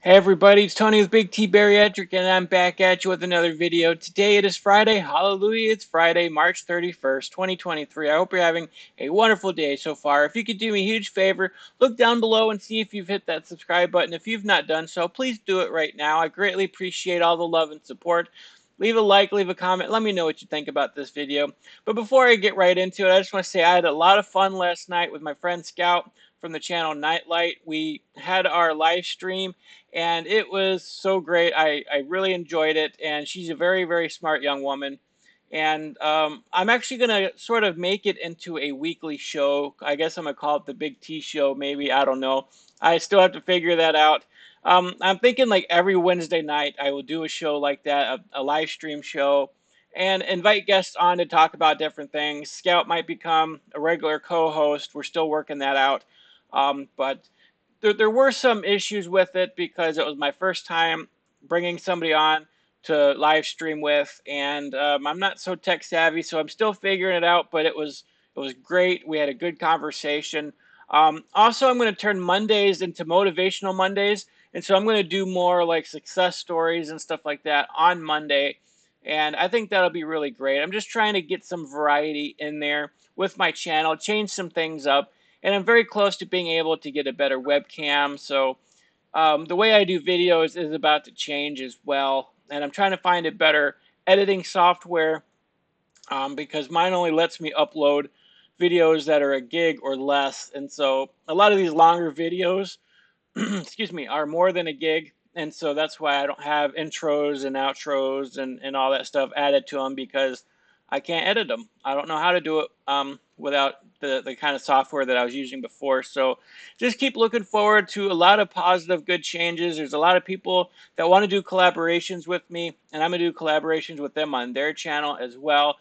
Hey everybody, it's Tony with Big T Bariatric, and I'm back at you with another video. Today it is Friday. Hallelujah, it's Friday, March 31st, 2023. I hope you're having a wonderful day so far. If you could do me a huge favor, look down below and see if you've hit that subscribe button. If you've not done so, please do it right now. I greatly appreciate all the love and support. Leave a like, leave a comment, let me know what you think about this video. But before I get right into it, I just want to say I had a lot of fun last night with my friend Scout from the channel Nightlight. We had our live stream and it was so great. I really enjoyed it, and she's a very, very smart young woman. And I'm actually going to sort of make it into a weekly show. I guess I'm going to call it the Big T Show, maybe. I don't know. I still have to figure that out. I'm thinking like every Wednesday night I will do a show like that, a live stream show, and invite guests on to talk about different things. Scout might become a regular co-host. We're still working that out. But there were some issues with it because it was my first time bringing somebody on to live stream with, and I'm not so tech savvy, so I'm still figuring it out. But it was great. We had a good conversation. Also, I'm going to turn Mondays into motivational Mondays, and so I'm going to do more like success stories and stuff like that on Monday, and I think that'll be really great. I'm just trying to get some variety in there with my channel, change some things up. And I'm very close to being able to get a better webcam. So the way I do videos is about to change as well. And I'm trying to find a better editing software because mine only lets me upload videos that are a gig or less. And so a lot of these longer videos, excuse me, are more than a gig. And so that's why I don't have intros and outros and all that stuff added to them, because I can't edit them. I don't know how to do it without the kind of software that I was using before. So just keep looking forward to a lot of positive, good changes. There's a lot of people that want to do collaborations with me, and I'm going to do collaborations with them on their channel as well.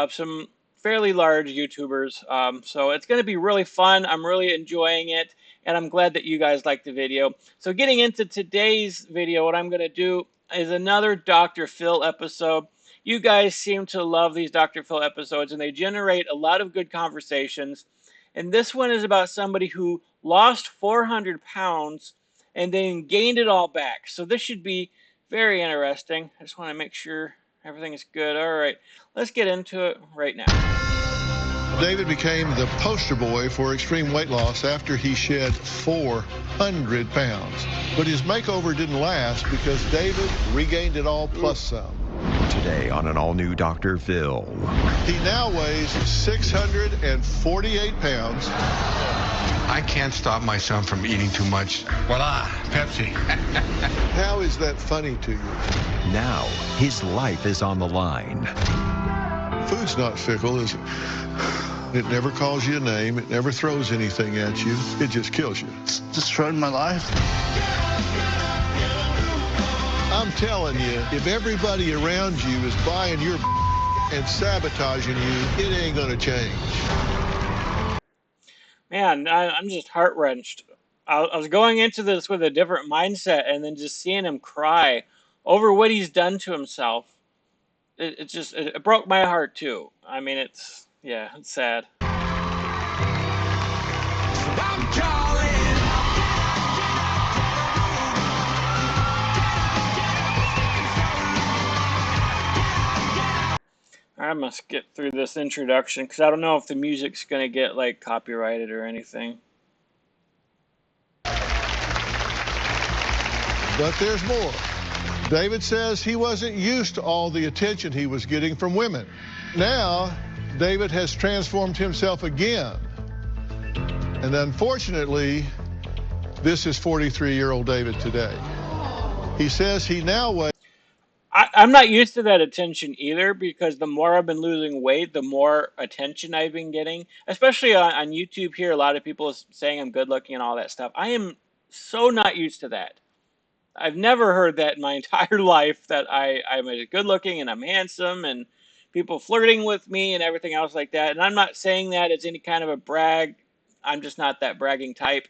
Some fairly large YouTubers. So it's going to be really fun. I'm really enjoying it, and I'm glad that you guys like the video. So getting into today's video, what I'm going to do is another Dr. Phil episode. You guys seem to love these Dr. Phil episodes, and they generate a lot of good conversations. And this one is about somebody who lost 400 pounds and then gained it all back. So this should be very interesting. I just want to make sure everything is good. All right, let's get into it right now. David became the poster boy for extreme weight loss after he shed 400 pounds. But his makeover didn't last because David regained it all plus some. Today on an all-new Dr. Phil. He now weighs 648 pounds. I can't stop myself from eating too much. Voila, Pepsi. How is that funny to you? Now, his life is on the line. Food's not fickle, is it? It never calls you a name. It never throws anything at you. It just kills you. It's destroyed my life. I'm telling you, if everybody around you is buying your and sabotaging you, it ain't gonna change. Man, I'm just heart-wrenched. I was going into this with a different mindset, and then just seeing him cry over what he's done to himself. It broke my heart too. I mean, it's sad. I must get through this introduction because I don't know if the music's gonna get like copyrighted or anything. But there's more. David says he wasn't used to all the attention he was getting from women. Now, David has transformed himself again. And unfortunately, this is 43-year-old David today. He says he now weighs... I'm not used to that attention either, because the more I've been losing weight, the more attention I've been getting. Especially on YouTube here, a lot of people are saying I'm good looking and all that stuff. I am so not used to that. I've never heard that in my entire life, that I'm good looking and I'm handsome and people flirting with me and everything else like that. And I'm not saying that as any kind of a brag. I'm just not that bragging type.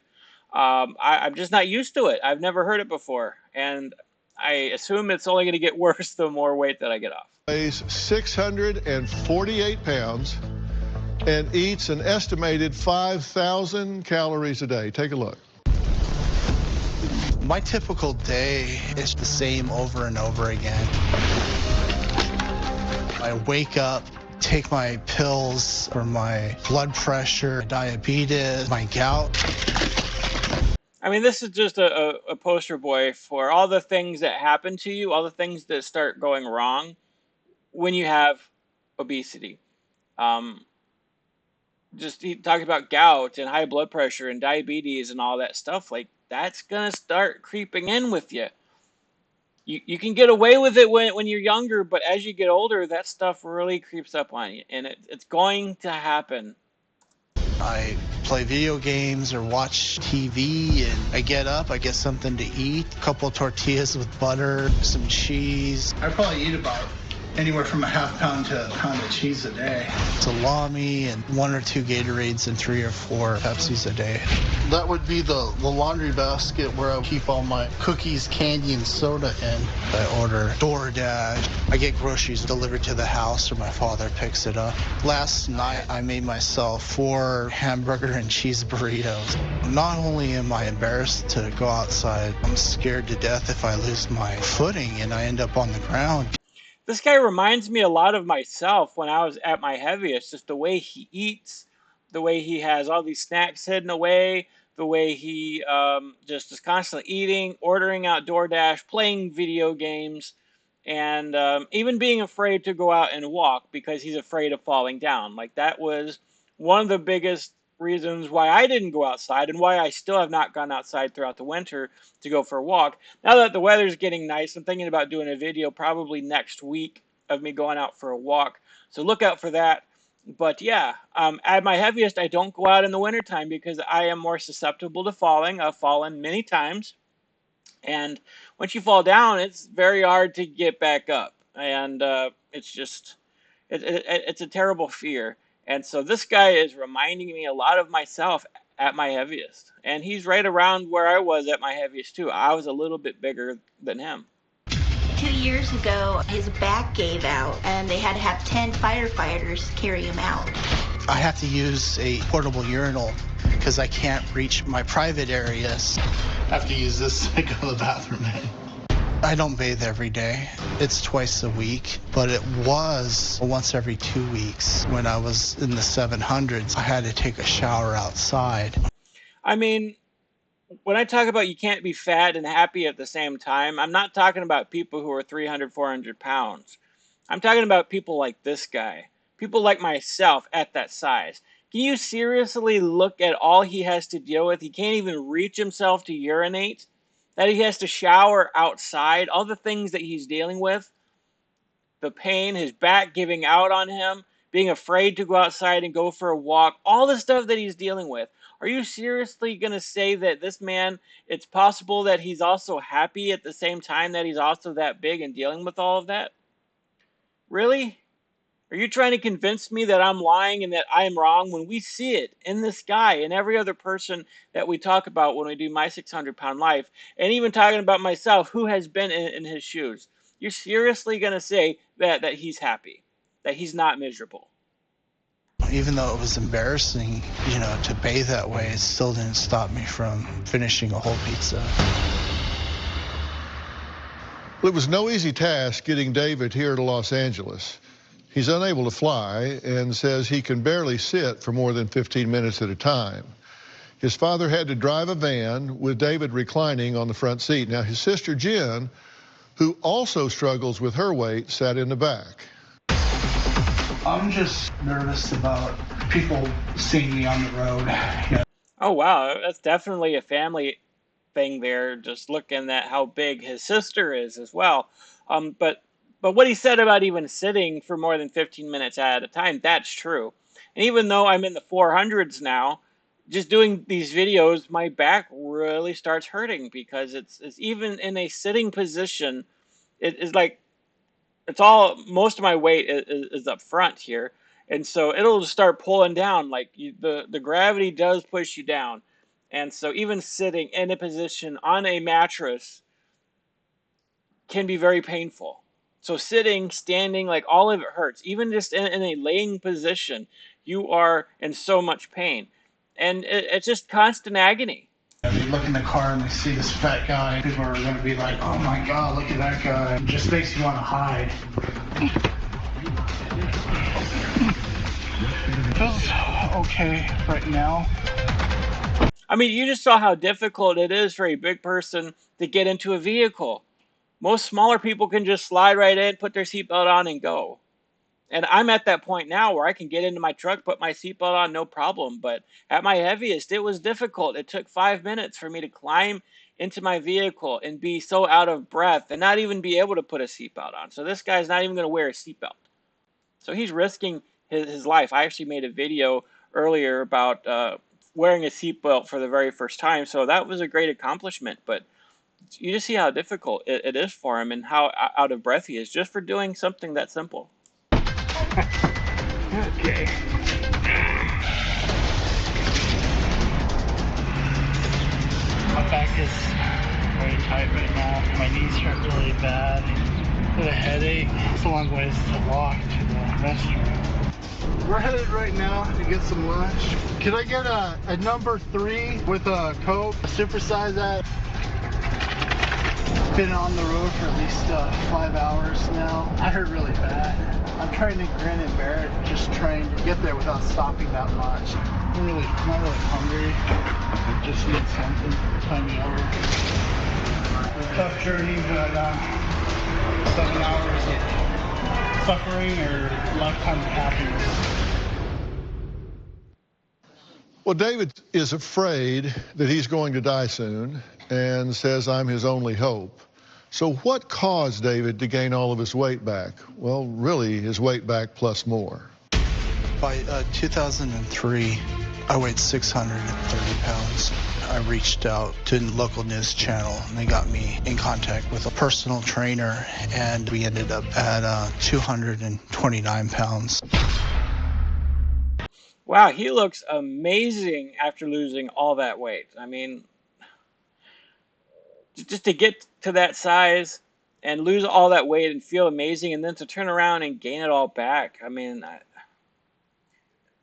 I'm just not used to it. I've never heard it before. And I assume it's only going to get worse the more weight that I get off. Weighs 648 pounds and eats an estimated 5,000 calories a day. Take a look. My typical day is the same over and over again. I wake up, take my pills for my blood pressure, diabetes, my gout. I mean, this is just a poster boy for all the things that happen to you, all the things that start going wrong when you have obesity. Um, just he talked about gout and high blood pressure and diabetes and all that stuff. Like, that's gonna start creeping in with you. You can get away with it when you're younger, but as you get older, that stuff really creeps up on you, and it's going to happen. I play video games or watch TV, and I get up, I get something to eat, a couple of tortillas with butter, some cheese. I probably eat about anywhere from a half pound to a pound of cheese a day. Salami and 1 or 2 Gatorades and 3 or 4 Pepsis a day. That would be the laundry basket where I keep all my cookies, candy, and soda in. I order DoorDash. I get groceries delivered to the house or my father picks it up. Last night I made myself 4 hamburger and cheese burritos. Not only am I embarrassed to go outside, I'm scared to death if I lose my footing and I end up on the ground. This guy reminds me a lot of myself when I was at my heaviest, just the way he eats, the way he has all these snacks hidden away, the way he just is constantly eating, ordering out DoorDash, playing video games, and even being afraid to go out and walk because he's afraid of falling down. Like, that was one of the biggest reasons why I didn't go outside and why I still have not gone outside throughout the winter to go for a walk. Now that the weather's getting nice, I'm thinking about doing a video probably next week of me going out for a walk. So look out for that. But yeah, at my heaviest, I don't go out in the wintertime because I am more susceptible to falling. I've fallen many times. And once you fall down, it's very hard to get back up. And it's just, it's a terrible fear. And so this guy is reminding me a lot of myself at my heaviest. And he's right around where I was at my heaviest too. I was a little bit bigger than him. 2 years ago, his back gave out and they had to have 10 firefighters carry him out. I have to use a portable urinal because I can't reach my private areas. I have to use this to go to the bathroom in. I don't bathe every day. It's twice a week, but it was once every 2 weeks. When I was in the 700s, I had to take a shower outside. I mean, when I talk about you can't be fat and happy at the same time, I'm not talking about people who are 300, 400 pounds. I'm talking about people like this guy, people like myself at that size. Can you seriously look at all he has to deal with? He can't even reach himself to urinate, that he has to shower outside, all the things that he's dealing with, the pain, his back giving out on him, being afraid to go outside and go for a walk, all the stuff that he's dealing with. Are you seriously going to say that this man, it's possible that he's also happy at the same time that he's also that big and dealing with all of that? Really? Are you trying to convince me that I'm lying and that I'm wrong when we see it in this guy and every other person that we talk about when we do My 600-Pound Life, and even talking about myself who has been in his shoes? You're seriously going to say that he's happy, that he's not miserable? Even though it was embarrassing, to bathe that way, it still didn't stop me from finishing a whole pizza. Well, it was no easy task getting David here to Los Angeles. He's unable to fly and says he can barely sit for more than 15 minutes at a time. His father had to drive a van with David reclining on the front seat. Now, his sister Jen, who also struggles with her weight, sat in the back. I'm just nervous about people seeing me on the road. Oh, wow. That's definitely a family thing there, just looking at how big his sister is as well. But what he said about even sitting for more than 15 minutes at a time, that's true. And even though I'm in the 400s now, just doing these videos, my back really starts hurting because it's even in a sitting position, it's like most of my weight is up front here. And so it'll just start pulling down, like the gravity does push you down. And so even sitting in a position on a mattress can be very painful. So sitting, standing, like all of it hurts. Even just in a laying position, you are in so much pain. And it's just constant agony. They look in the car and they see this fat guy. People are going to be like, oh my God, look at that guy. It just makes you want to hide. Feels okay right now. I mean, you just saw how difficult it is for a big person to get into a vehicle. Most smaller people can just slide right in, put their seatbelt on, and go. And I'm at that point now where I can get into my truck, put my seatbelt on, no problem. But at my heaviest, it was difficult. It took 5 minutes for me to climb into my vehicle and be so out of breath and not even be able to put a seatbelt on. So this guy's not even going to wear a seatbelt. So he's risking his life. I actually made a video earlier about wearing a seatbelt for the very first time. So that was a great accomplishment. But you just see how difficult it is for him and how out of breath he is just for doing something that simple. Okay. My back is very tight right now. My knees hurt really bad. I have a headache. It's a long ways to walk to the restroom. We're headed right now to get some lunch. Can I get a number 3 with a Coke? Supersize that. Been on the road for at least 5 hours now. I hurt really bad. I'm trying to grin and bear it, just trying to get there without stopping that much. I'm not really hungry. I just need something to tie me over. Tough journey, but 7 hours of suffering or lifetime of happiness. Well, David is afraid that he's going to die soon and says, I'm his only hope. So what caused David to gain all of his weight back? Well, really, his weight back plus more. By 2003, I weighed 630 pounds. I reached out to a local news channel and they got me in contact with a personal trainer and we ended up at 229 pounds. Wow, he looks amazing after losing all that weight. I mean, just to get to that size and lose all that weight and feel amazing and then to turn around and gain it all back. I mean,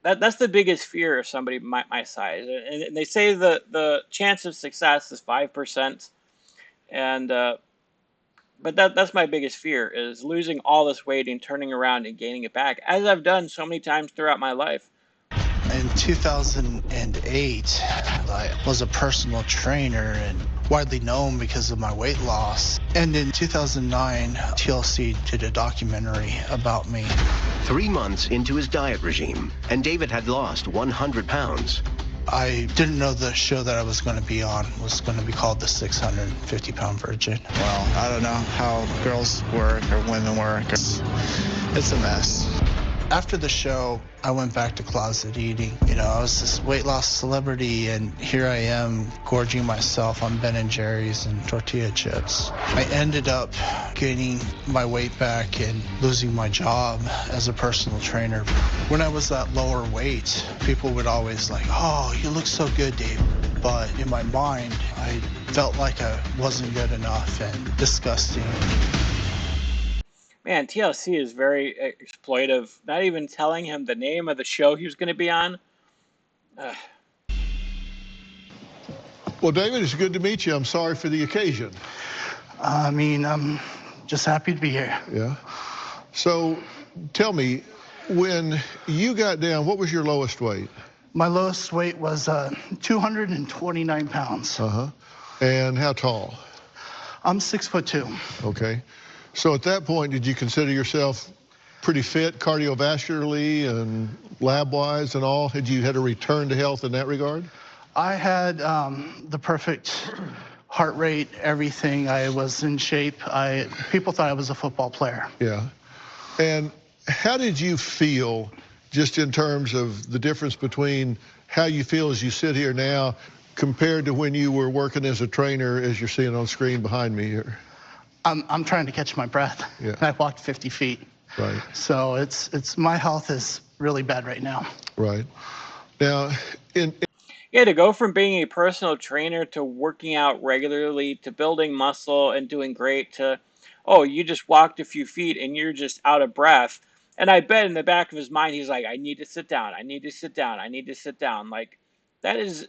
that's the biggest fear of somebody my size. And they say the chance of success is 5%. And but that's my biggest fear is losing all this weight and turning around and gaining it back, as I've done so many times throughout my life. In 2008, I was a personal trainer and widely known because of my weight loss. And in 2009, TLC did a documentary about me. 3 months into his diet regime, and David had lost 100 pounds. I didn't know the show that I was going to be on was going to be called The 650-Pound Virgin. Well, I don't know how girls work or women work. It's a mess. After the show, I went back to closet eating. You know, I was this weight loss celebrity, and here I am gorging myself on Ben & Jerry's and tortilla chips. I ended up gaining my weight back and losing my job as a personal trainer. When I was that lower weight, people would always like, oh, you look so good, Dave. But in my mind, I felt like I wasn't good enough and disgusting. Man, TLC is very exploitive. Not even telling him the name of the show he was going to be on. Well, David, it's good to meet you. I'm sorry for the occasion. I'm just happy to be here. Yeah. So tell me, when you got down, what was your lowest weight? My lowest weight was 229 pounds. Uh-huh. And how tall? I'm 6'2". Okay. So at that point, did you consider yourself pretty fit cardiovascularly and lab-wise and all? Had you had a return to health in that regard? I had the perfect heart rate, everything. I was in shape. People thought I was a football player. Yeah. And how did you feel just in terms of the difference between how you feel as you sit here now compared to when you were working as a trainer, as you're seeing on screen behind me here? I'm trying to catch my breath. Yeah. I walked 50 feet. Right. So it's my health is really bad right now. Right. Now, Yeah, to go from being a personal trainer to working out regularly to building muscle and doing great to, oh, you just walked a few feet and you're just out of breath. And I bet in the back of his mind, he's like, I need to sit down. I need to sit down. I need to sit down. Like, that is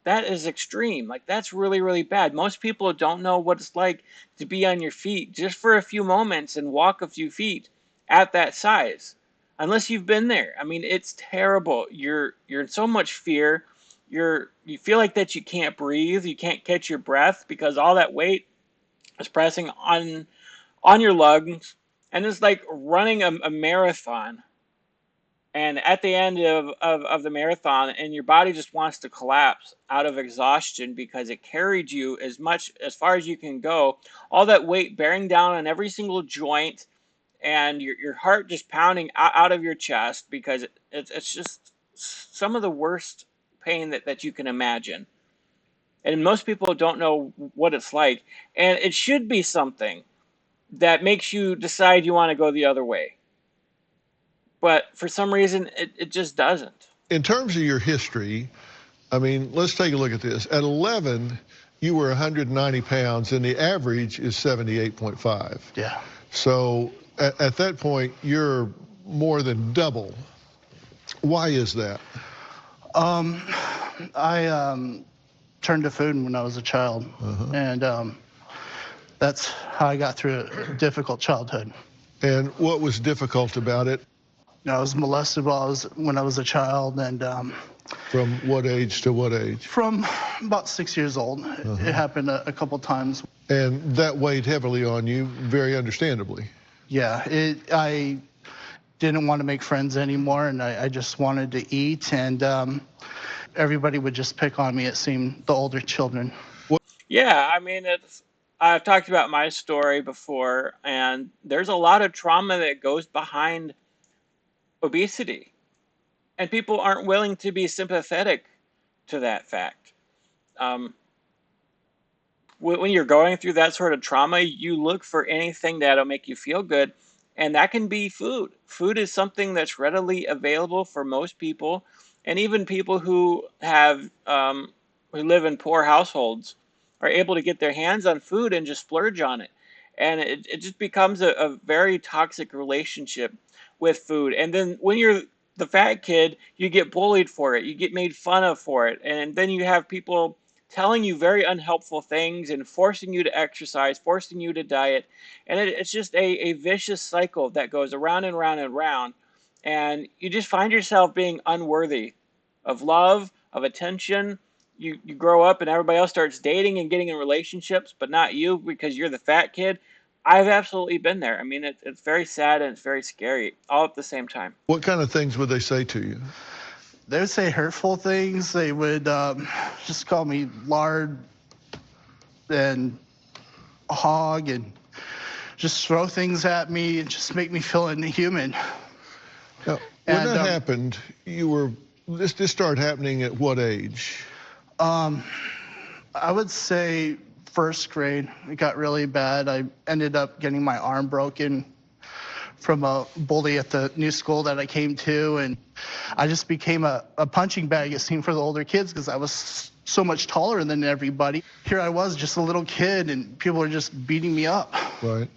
that is extreme. Like, that's really, really bad. Most people don't know what it's like to be on your feet just for a few moments and walk a few feet at that size, unless you've been there. I mean, it's terrible. You're in so much fear. You feel like that you can't breathe, you can't catch your breath because all that weight is pressing on your lungs, and it's like running a marathon. And at the end of the marathon, and your body just wants to collapse out of exhaustion because it carried you as far as you can go, all that weight bearing down on every single joint, and your heart just pounding out of your chest because it's just some of the worst pain that you can imagine. And most people don't know what it's like, and it should be something that makes you decide you want to go the other way, but for some reason it just doesn't. In terms of your history, I mean, let's take a look at this. At 11, you were 190 pounds, and the average is 78.5. Yeah. So at that point, you're more than double. Why is that? I turned to food when I was a child, and that's how I got through a difficult childhood. And what was difficult about it? You know, I was molested when I was a child, and From what age to what age? from about 6 years old. It happened a couple times. And that weighed heavily on you, very understandably. Yeah, I didn't want to make friends anymore, and I just wanted to eat, and everybody would just pick on me, it seemed, the older children. Yeah, I mean, I've talked about my story before, and there's a lot of trauma that goes behind obesity, and people aren't willing to be sympathetic to that fact. Um, when you're going through that sort of trauma, you look for anything that'll make you feel good, and that can be food. Food is something that's readily available for most people, and even people who who live in poor households are able to get their hands on food and just splurge on it. And it just becomes a very toxic relationship with food. And then when you're the fat kid, you get bullied for it, you get made fun of for it, and then you have people telling you very unhelpful things and forcing you to exercise, forcing you to diet. And it's just a vicious cycle that goes around and round and round. And you just find yourself being unworthy of love, of attention. You grow up and everybody else starts dating and getting in relationships, but not you because you're the fat kid. I've absolutely been there. I mean, it's very sad and it's very scary all at the same time. What kind of things would they say to you? They would say hurtful things. They would just call me lard and hog and just throw things at me and just make me feel inhuman. Now, when that happened, this started happening at what age? I would say first grade. It got really bad. I ended up getting my arm broken from a bully at the new school that I came to, and I just became a punching bag, it seemed, for the older kids because I was so much taller than everybody. Here I was, just a little kid, and people were just beating me up. Right.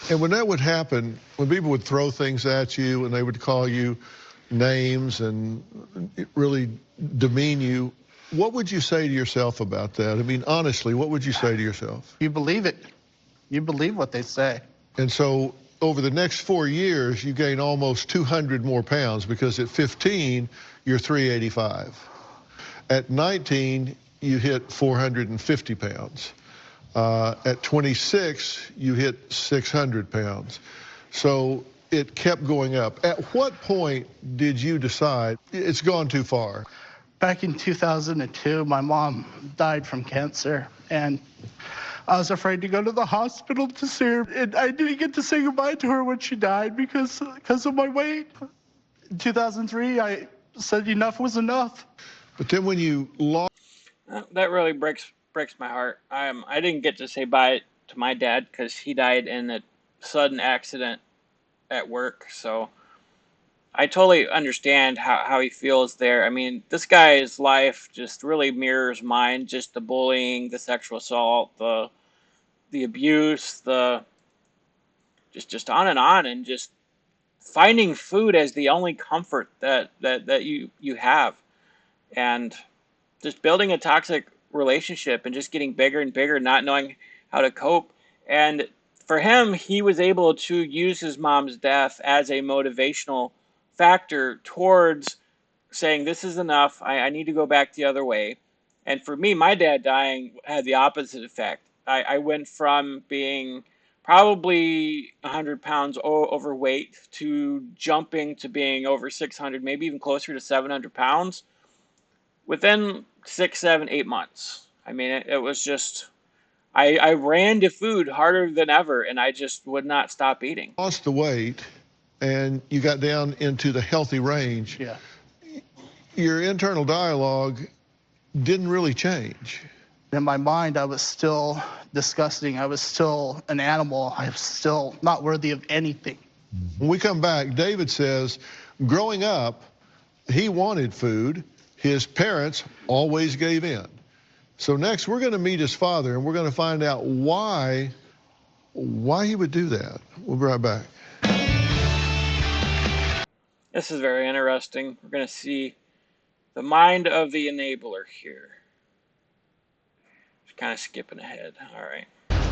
And when that would happen, when people would throw things at you and they would call you names and really demean you, what would you say to yourself about that? I mean, honestly, what would you say to yourself? You believe it. You believe what they say. And so over the next 4 years, you gain almost 200 more pounds because at 15, you're 385. At 19, you hit 450 pounds. At 26, you hit 600 pounds. So it kept going up. At what point did you decide it's gone too far? Back in 2002, my mom died from cancer, and I was afraid to go to the hospital to see her. And I didn't get to say goodbye to her when she died because of my weight. In 2003, I said enough was enough. But then when you lost... That really breaks my heart. I didn't get to say bye to my dad because he died in a sudden accident at work, so I totally understand how he feels there. I mean, this guy's life just really mirrors mine, just the bullying, the sexual assault, the abuse, just on, and just finding food as the only comfort that you have. And just building a toxic relationship and just getting bigger and bigger, not knowing how to cope. And for him, he was able to use his mom's death as a motivational factor towards saying, this is enough, I need to go back the other way. And for me, my dad dying had the opposite effect. I went from being probably 100 pounds overweight to jumping to being over 600, maybe even closer to 700 pounds within 6, 7, 8 months. I mean, it was just, I ran to food harder than ever, and I just would not stop eating. Lost the weight and you got down into the healthy range. Yeah. Your internal dialogue didn't really change. In my mind, I was still disgusting. I was still an animal. I was still not worthy of anything. When we come back, David says growing up, he wanted food. His parents always gave in. So next, we're going to meet his father, and we're going to find out why he would do that. We'll be right back. This is very interesting. We're going to see the mind of the enabler here. Just kind of skipping ahead. All right.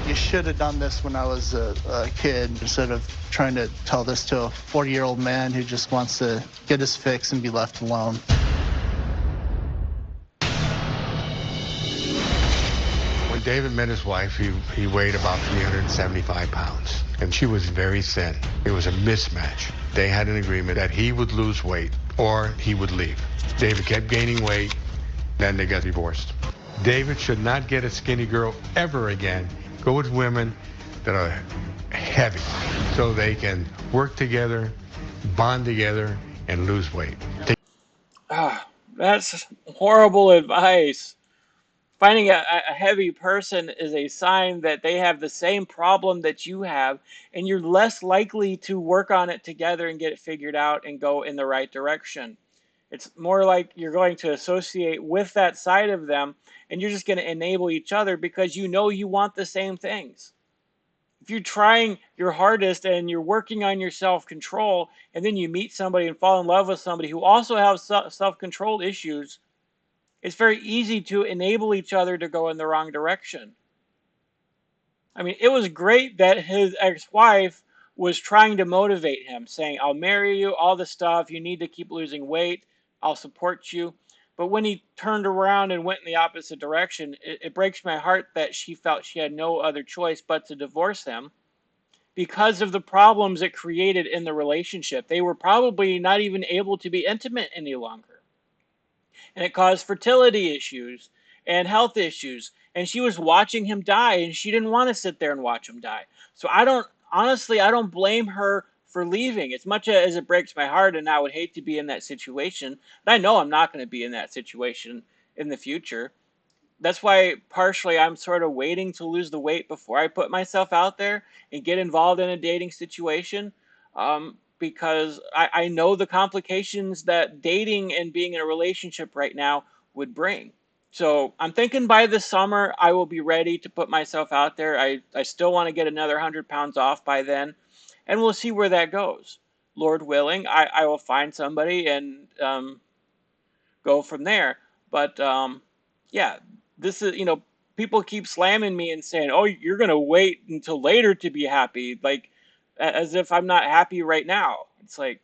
You should have done this when I was a kid instead of trying to tell this to a 40-year-old man who just wants to get his fix and be left alone. When David met his wife, he weighed about 375 pounds, and she was very thin. It was a mismatch. They had an agreement that he would lose weight or he would leave. David kept gaining weight, then they got divorced. David should not get a skinny girl ever again. Go with women that are heavy so they can work together, bond together, and lose weight. That's horrible advice. Finding a heavy person is a sign that they have the same problem that you have, and you're less likely to work on it together and get it figured out and go in the right direction. It's more like you're going to associate with that side of them, and you're just going to enable each other because you know you want the same things. If you're trying your hardest and you're working on your self-control, and then you meet somebody and fall in love with somebody who also has self-control issues, it's very easy to enable each other to go in the wrong direction. I mean, it was great that his ex-wife was trying to motivate him, saying, I'll marry you, all this stuff, you need to keep losing weight, I'll support you. But when he turned around and went in the opposite direction, it breaks my heart that she felt she had no other choice but to divorce him because of the problems it created in the relationship. They were probably not even able to be intimate any longer. And it caused fertility issues and health issues. And she was watching him die, and she didn't want to sit there and watch him die. So I don't blame her for leaving. As much as it breaks my heart and I would hate to be in that situation, and I know I'm not going to be in that situation in the future. That's why partially I'm sort of waiting to lose the weight before I put myself out there and get involved in a dating situation, because I know the complications that dating and being in a relationship right now would bring. So I'm thinking by the summer I will be ready to put myself out there. I still want to get another 100 pounds off by then, and we'll see where that goes. Lord willing, I will find somebody and go from there. But yeah, this is, people keep slamming me and saying, oh, you're going to wait until later to be happy, like as if I'm not happy right now. It's like,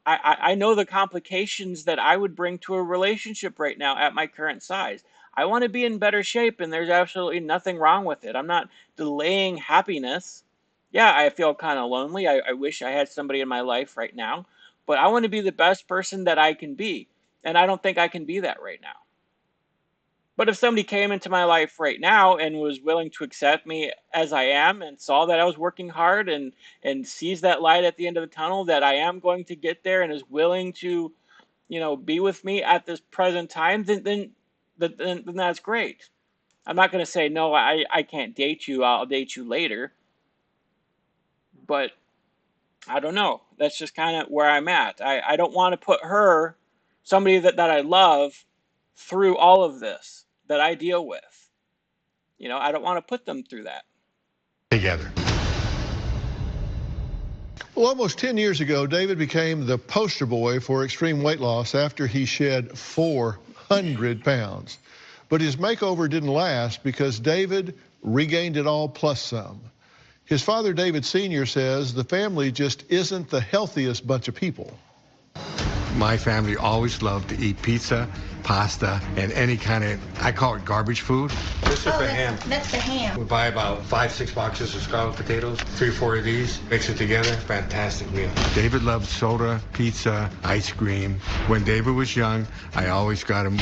I know the complications that I would bring to a relationship right now at my current size. I want to be in better shape, and there's absolutely nothing wrong with it. I'm not delaying happiness. Yeah, I feel kind of lonely. I wish I had somebody in my life right now, but I want to be the best person that I can be, and I don't think I can be that right now. But if somebody came into my life right now and was willing to accept me as I am and saw that I was working hard and sees that light at the end of the tunnel, that I am going to get there, and is willing to, be with me at this present time, then that's great. I'm not going to say, no, I can't date you. I'll date you later. But I don't know. That's just kind of where I'm at. I don't want to put her, somebody that I love, through all of this that I deal with. I don't want to put them through that. Together. Well, almost 10 years ago, David became the poster boy for extreme weight loss after he shed 400 100 pounds. But his makeover didn't last because David regained it all plus some. His father, David Sr., says the family just isn't the healthiest bunch of people. My family always loved to eat pizza, pasta, and any kind of, I call it garbage food. This is the ham. That's the ham. We buy about 5-6 boxes of scarlet potatoes, 3-4 of these, mix it together, fantastic meal. David loved soda, pizza, ice cream. When David was young, I always got him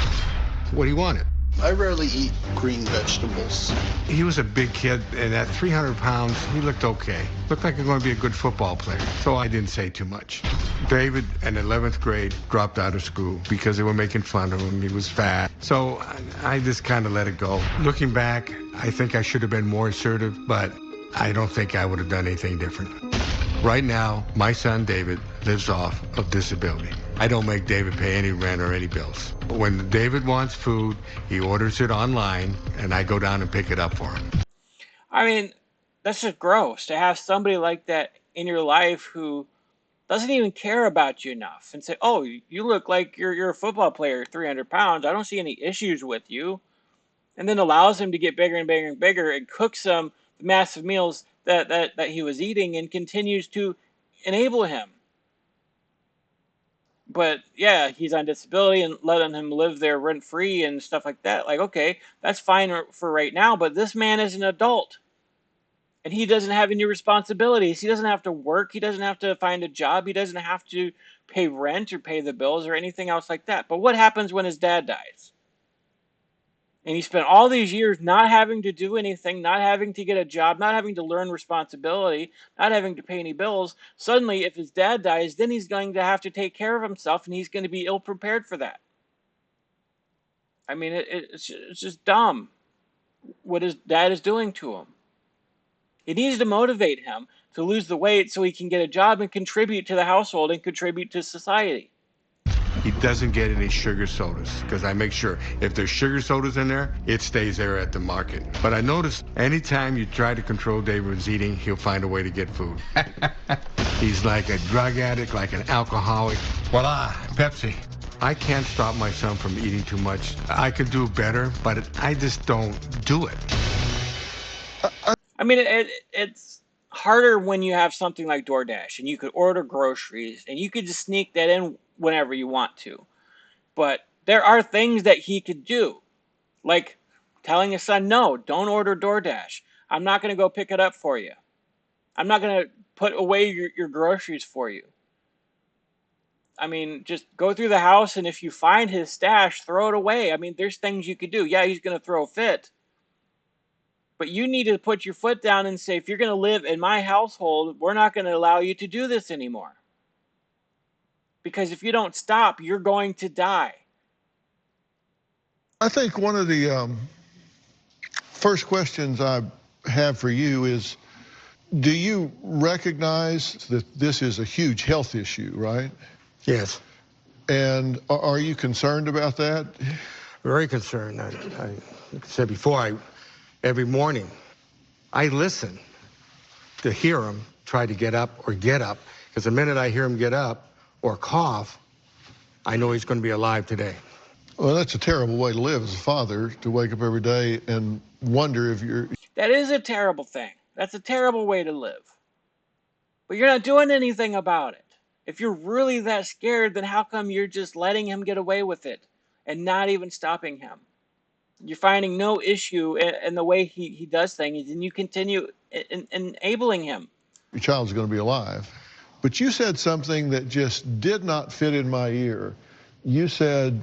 what he wanted. I rarely eat green vegetables. He was a big kid, and at 300 pounds, he looked okay. Looked like he was going to be a good football player, so I didn't say too much. David, in 11th grade, dropped out of school because they were making fun of him. He was fat. So I just kind of let it go. Looking back, I think I should have been more assertive, but I don't think I would have done anything different. Right now, my son, David, lives off of disability. I don't make David pay any rent or any bills. When David wants food, he orders it online, and I go down and pick it up for him. I mean, that's just gross to have somebody like that in your life who doesn't even care about you enough and say, oh, you look like you're a football player, 300 pounds. I don't see any issues with you. And then allows him to get bigger and bigger and bigger and cooks him the massive meals that he was eating and continues to enable him. But yeah, he's on disability and letting him live there rent-free and stuff like that. Like, okay, that's fine for right now, but this man is an adult. And he doesn't have any responsibilities. He doesn't have to work. He doesn't have to find a job. He doesn't have to pay rent or pay the bills or anything else like that. But what happens when his dad dies? And he spent all these years not having to do anything, not having to get a job, not having to learn responsibility, not having to pay any bills. Suddenly, if his dad dies, then he's going to have to take care of himself, and he's going to be ill-prepared for that. I mean, it's just dumb what his dad is doing to him. It needs to motivate him to lose the weight so he can get a job and contribute to the household and contribute to society. He doesn't get any sugar sodas because I make sure if there's sugar sodas in there, it stays there at the market. But I noticed anytime you try to control David's eating, he'll find a way to get food. He's like a drug addict, like an alcoholic. Voila, Pepsi. I can't stop my son from eating too much. I could do better, but I just don't do it. I mean, it's harder when you have something like DoorDash and you could order groceries and you could just sneak that in whenever you want to. But there are things that he could do, like telling his son, no, don't order DoorDash. I'm not going to go pick it up for you. I'm not going to put away your groceries for you. I mean, just go through the house, and if you find his stash, throw it away. I mean, there's things you could do. Yeah, he's going to throw a fit. But you need to put your foot down and say, if you're going to live in my household, we're not going to allow you to do this anymore. Because if you don't stop, you're going to die. I think one of the first questions I have for you is, do you recognize that this is a huge health issue, right? Yes. And are you concerned about that? Very concerned. I said before, every morning, I listen to hear him try to get up or get up, because the minute I hear him get up or cough, I know he's going to be alive today. Well, that's a terrible way to live as a father, to wake up every day and wonder if you're... That is a terrible thing. That's a terrible way to live. But you're not doing anything about it. If you're really that scared, then how come you're just letting him get away with it and not even stopping him? You're finding no issue in the way he does things, and you continue enabling him. Your child's going to be alive. But you said something that just did not fit in my ear. You said,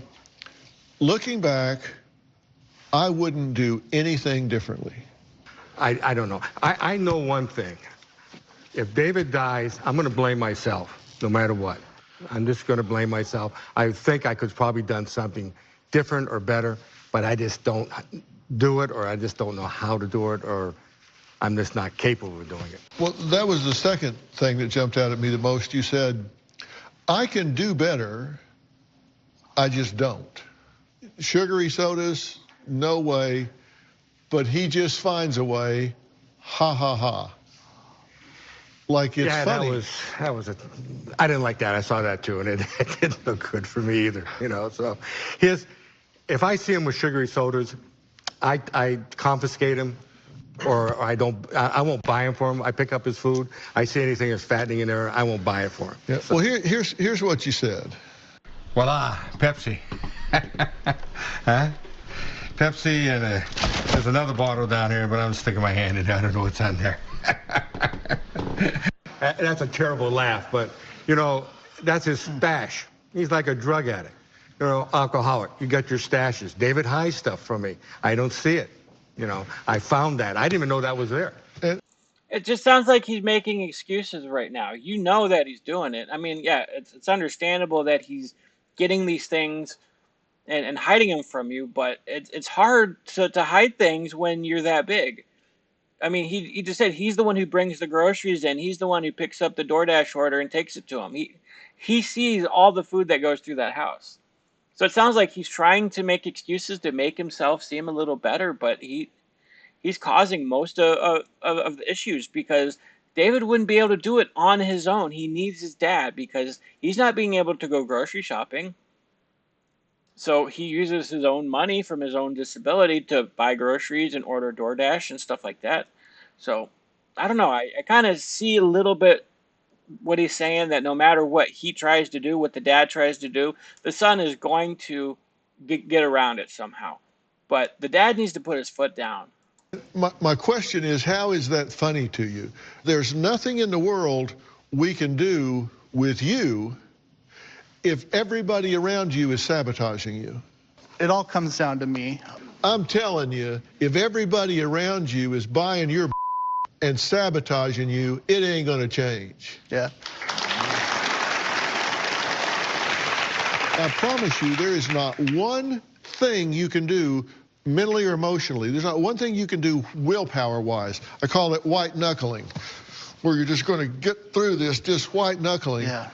looking back, I wouldn't do anything differently. I don't know. I know one thing. If David dies, I'm going to blame myself, no matter what. I'm just going to blame myself. I think I could probably done something different or better, but I just don't do it, or I just don't know how to do it, or I'm just not capable of doing it. Well, that was the second thing that jumped out at me the most. You said, I can do better, I just don't. Sugary sodas, no way, but he just finds a way, ha, ha, ha. Like it's funny. I didn't like that. I saw that too, and it didn't look good for me either, you know. So If I see him with sugary sodas, I confiscate him, or I won't buy him for him. I pick up his food. I see anything that's fattening in there, I won't buy it for him. Yeah. So. Well, here's what you said. Voila, Pepsi. Huh? Pepsi, and there's another bottle down here, but I'm sticking my hand in there. I don't know what's on there. That's a terrible laugh, but, you know, that's his stash. He's like a drug addict, you know, alcoholic. You got your stashes. David hides stuff from me. I don't see it. You know, I found that. I didn't even know that was there. It just sounds like he's making excuses right now. You know that he's doing it. I mean, yeah, it's understandable that he's getting these things and hiding them from you, but it's hard to hide things when you're that big. I mean, he just said he's the one who brings the groceries in. He's the one who picks up the DoorDash order and takes it to him. He sees all the food that goes through that house. So it sounds like he's trying to make excuses to make himself seem a little better, but he's causing most of the issues because David wouldn't be able to do it on his own. He needs his dad because he's not being able to go grocery shopping. So he uses his own money from his own disability to buy groceries and order DoorDash and stuff like that. So I don't know. I kind of see a little bit what he's saying, that no matter what he tries to do, what the dad tries to do, the son is going to get around it somehow. But the dad needs to put his foot down. My question is, how is that funny to you? There's nothing in the world we can do with you if everybody around you is sabotaging you. It all comes down to me. I'm telling you, if everybody around you is buying your and sabotaging you, it ain't gonna change. Yeah. I promise you, there is not one thing you can do mentally or emotionally. There's not one thing you can do willpower-wise. I call it white knuckling, where you're just gonna get through this, just white knuckling. Yeah.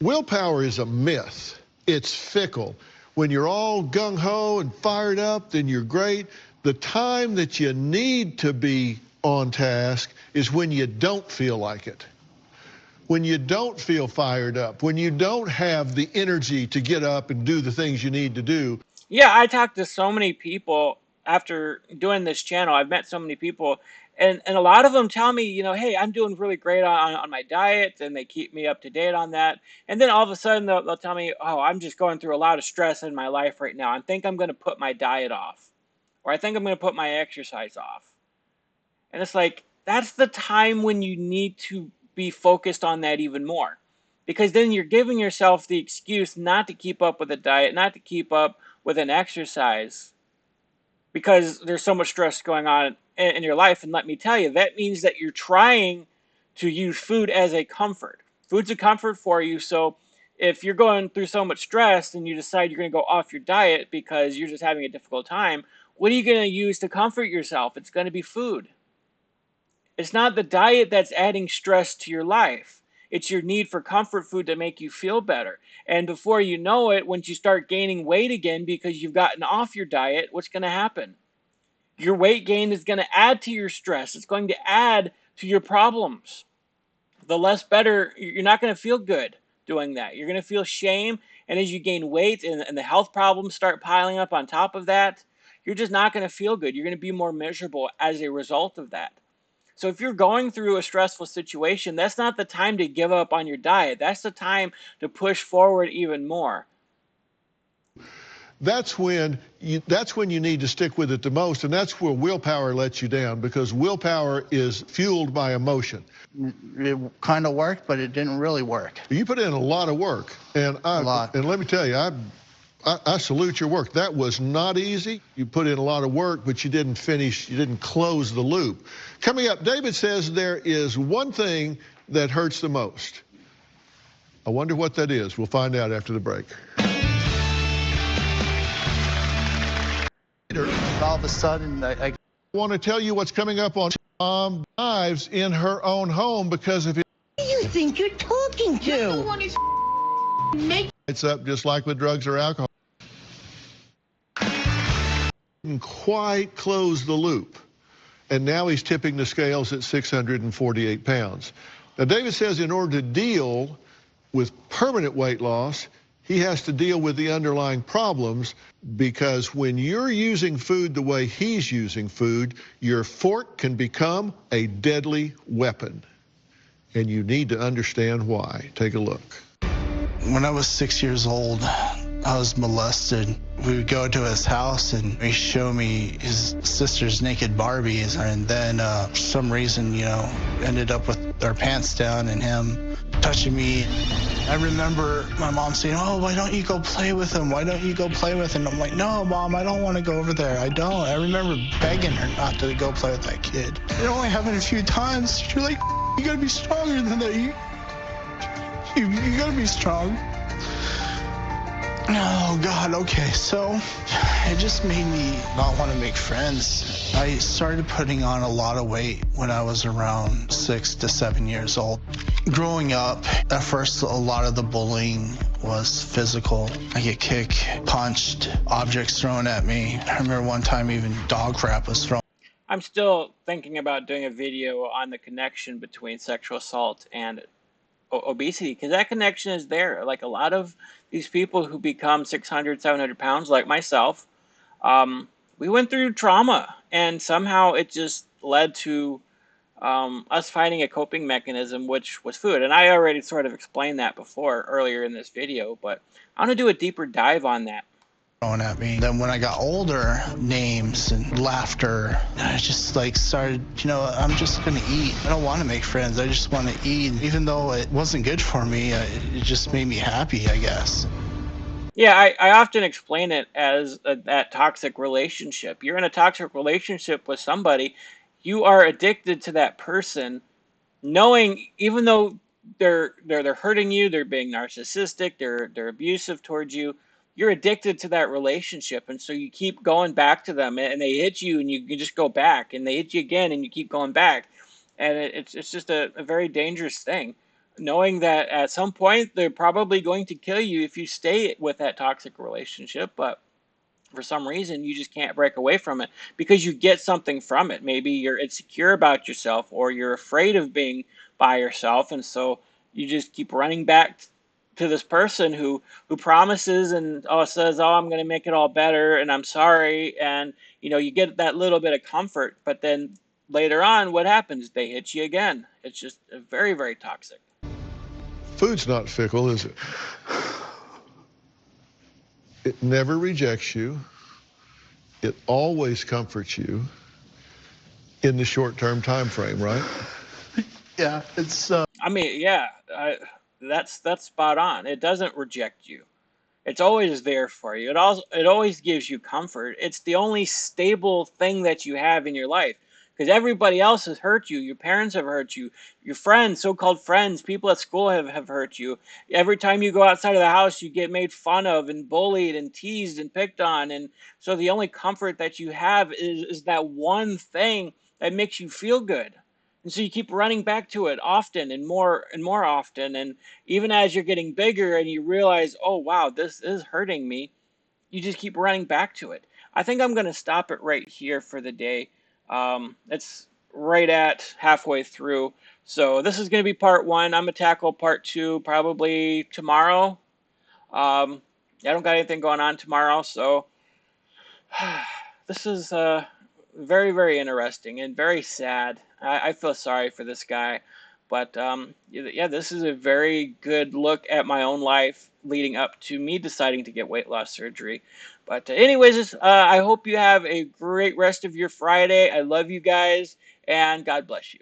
Willpower is a myth. It's fickle. When you're all gung-ho and fired up, then you're great. The time that you need to be on task is when you don't feel like it. When you don't feel fired up, when you don't have the energy to get up and do the things you need to do. Yeah, I talked to so many people after doing this channel. I've met so many people, and a lot of them tell me, you know, hey, I'm doing really great on my diet, and they keep me up to date on that. And then all of a sudden they'll tell me, oh, I'm just going through a lot of stress in my life right now. I think I'm going to put my diet off, or I think I'm going to put my exercise off. And it's like, that's the time when you need to be focused on that even more, because then you're giving yourself the excuse not to keep up with a diet, not to keep up with an exercise, because there's so much stress going on in your life. And let me tell you, that means that you're trying to use food as a comfort. Food's a comfort for you. So if you're going through so much stress and you decide you're going to go off your diet because you're just having a difficult time, what are you going to use to comfort yourself? It's going to be food. It's not the diet that's adding stress to your life. It's your need for comfort food to make you feel better. And before you know it, once you start gaining weight again because you've gotten off your diet, what's going to happen? Your weight gain is going to add to your stress. It's going to add to your problems. The less better, you're not going to feel good doing that. You're going to feel shame. And as you gain weight and the health problems start piling up on top of that, you're just not going to feel good. You're going to be more miserable as a result of that. So if you're going through a stressful situation, that's not the time to give up on your diet. That's the time to push forward even more. That's when you need to stick with it the most, and that's where willpower lets you down, because willpower is fueled by emotion. It kind of worked, but it didn't really work. You put in a lot of work, and let me tell you, I salute your work. That was not easy. You put in a lot of work, but you didn't finish, you didn't close the loop. Coming up, David says there is one thing that hurts the most. I wonder what that is. We'll find out after the break. All of a sudden, I want to tell you what's coming up on Mom Dives in her own home because of it. Who do you think you're talking to? You're the one who's making. It's up just like with drugs or alcohol. Didn't quite close the loop. And now he's tipping the scales at 648 pounds. Now, David says in order to deal with permanent weight loss, he has to deal with the underlying problems, because when you're using food the way he's using food, your fork can become a deadly weapon. And you need to understand why. Take a look. When I was 6 years old, I was molested. We would go to his house and he'd show me his sister's naked Barbies, and then for some reason, ended up with our pants down and him touching me. I remember my mom saying, "Oh, why don't you go play with him? Why don't you go play with him?" I'm like, "No, Mom, I don't want to go over there. I don't." I remember begging her not to go play with that kid. It only happened a few times. You're like, "You gotta be stronger than that. You gotta be strong." Oh, God, okay, so it just made me not want to make friends. I started putting on a lot of weight when I was around 6 to 7 years old. Growing up, at first, a lot of the bullying was physical. I get kicked, punched, objects thrown at me. I remember one time even dog crap was thrown. I'm still thinking about doing a video on the connection between sexual assault and obesity, because that connection is there. Like, a lot of these people who become 600, 700 pounds, like myself, we went through trauma, and somehow it just led to us finding a coping mechanism, which was food. And I already sort of explained that before earlier in this video, but I want to do a deeper dive on that. Thrown at me. Then when I got older, names and laughter, and I just started, I'm just gonna eat. I don't want to make friends. I just want to eat. Even though it wasn't good for me, it just made me happy, I guess. Yeah, I often explain it as that toxic relationship. You're in a toxic relationship with somebody, you are addicted to that person, knowing, even though they're hurting you, they're being narcissistic, they're abusive towards you, you're addicted to that relationship, and so you keep going back to them, and they hit you, and you just go back, and they hit you again, and you keep going back, and it's just a very dangerous thing, knowing that at some point they're probably going to kill you if you stay with that toxic relationship, but for some reason you just can't break away from it because you get something from it. Maybe you're insecure about yourself, or you're afraid of being by yourself, and so you just keep running back to this person who promises and says, "Oh, I'm going to make it all better, and I'm sorry," and you get that little bit of comfort, but then later on, what happens? They hit you again. It's just very, very toxic. Food's not fickle, is it? It never rejects you. It always comforts you in the short-term time frame, right? Yeah, it's I mean, yeah, that's spot on. It doesn't reject you. It's always there for you. It always gives you comfort. It's the only stable thing that you have in your life, because everybody else has hurt you. Your parents have hurt you. Your friends, so-called friends, people at school have hurt you. Every time you go outside of the house, you get made fun of and bullied and teased and picked on. And so the only comfort that you have is that one thing that makes you feel good. And so you keep running back to it often and more often. And even as you're getting bigger and you realize, oh, wow, this is hurting me, you just keep running back to it. I think I'm going to stop it right here for the day. It's right at halfway through. So this is going to be part one. I'm going to tackle part two probably tomorrow. I don't got anything going on tomorrow. So this is very, very interesting and very sad. I feel sorry for this guy. But yeah, this is a very good look at my own life leading up to me deciding to get weight loss surgery. But anyways, I hope you have a great rest of your Friday. I love you guys, and God bless you.